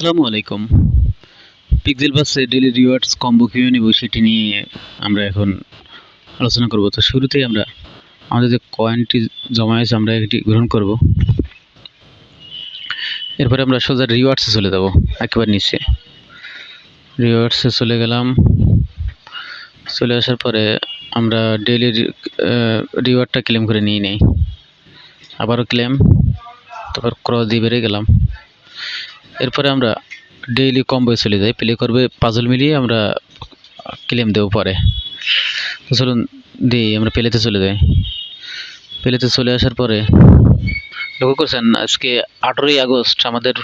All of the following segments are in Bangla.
আসসালামু আলাইকুম। পিক্সেল বাসে ডেইলি রিওয়ার্ডস কম্বো কিভাবে নিব সেটি নিয়ে আমরা এখন আলোচনা করব। তো শুরুতেই আমরা আমাদের যে কয়েনটি জমা হয়েছে আমরা এটি গ্রহণ করব। এরপরে আমরা সোজা রিওয়ার্ডসে চলে যাব, একেবারে নিচে রিওয়ার্ডসে চলে গেলাম। চলে আসার পরে আমরা ডেইলি রিওয়ার্ডটা ক্লেম করে নিয়ে নেই, আবারও ক্লেম, তারপর ক্রস দিয়ে বেরিয়ে গেলাম। এরপরে আমরা ডেইলি কম্বোয় চলে যাই, প্লে করবে পাজল মিলিয়ে আমরা ক্লেম দেবো পরে। তো চলুন দিই, আমরা প্লেতে চলে যাই। প্লেতে চলে আসার পরে লক্ষ্য করছেন আজকে 18ই আগস্ট আমাদের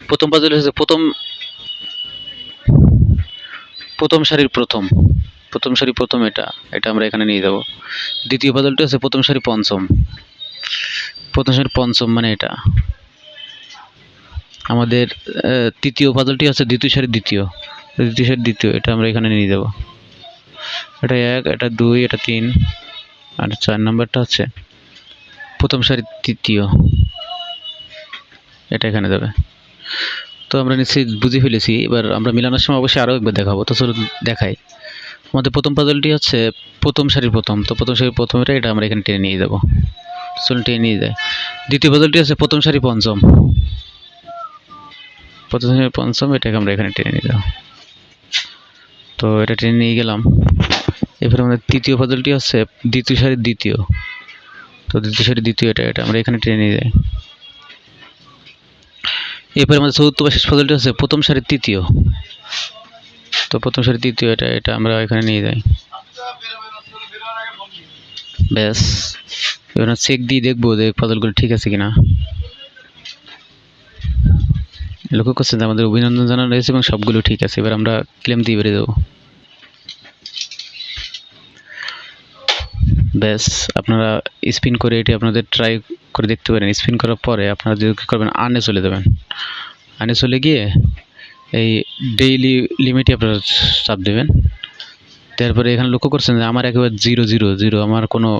প্রথম পাজল হয়েছে প্রথম সারির প্রথম এটা আমরা এখানে নিয়ে যাব। দ্বিতীয় পাজলটা হচ্ছে প্রথম সারি পঞ্চম মানে এটা আমাদের। তৃতীয় পাজলটি হচ্ছে দ্বিতীয় সারি দ্বিতীয়, এটা আমরা এখানে নিয়ে যাব। এটা 1, এটা 2, এটা 3, আর 4 নম্বরটা হচ্ছে প্রথম সারি তৃতীয়, এটা এখানে যাবে। তো আমরা নিশ্চয়ই বুঝে ফেলেছি। এবার আমরা মিলানোর সময় অবশ্যই আরও একবার দেখাবো। তো চলুন দেখাই। আমাদের প্রথম পাজলটি হচ্ছে প্রথম সারির প্রথম, তো প্রথম সারির প্রথম এটা আমরা এখানে টেনে নিয়ে যাব। চলুন টেনে নিয়ে যায়। দ্বিতীয় পাজলটি হচ্ছে প্রথম সারি পঞ্চম, এটাকে আমরা এখানে টেনে নিয়ে যাব। তো এটা টেনে নিয়ে গেলাম। এরপরে আমাদের তৃতীয় পাজলটি হচ্ছে দ্বিতীয় সারির দ্বিতীয়, তো দ্বিতীয় সারির দ্বিতীয় এটা আমরা এখানে টেনে নিয়ে যাই। এরপরে আমাদের চতুর্থ বা শেষ পাজলটি হচ্ছে প্রথম সারির তৃতীয়, তো প্রথম সারির তৃতীয় এটা আমরা এখানে নিয়ে যাই। ব্যাস, এবার চেক দিয়ে দেখবো যে পাজলগুলো ঠিক আছে কিনা। লক্ষ্য করছেন যে আমাদের অভিনন্দন জানানো রয়েছে এবং সবগুলো ঠিক আছে। এবার আমরা ক্লেম দিয়ে বেরিয়ে দেবো। ব্যাস, আপনারা স্পিন করে এটি আপনাদের ট্রাই করে দেখতে পারেন। স্পিন করার পরে আপনারা যদি কী করবেন, আর্নে চলে যাবেন। আর্নে চলে গিয়ে এই ডেইলি লিমিটে আপনারা চাপ দেবেন। তারপরে এখানে লক্ষ্য করছেন যে আমার একেবারে 0 আমার কোনো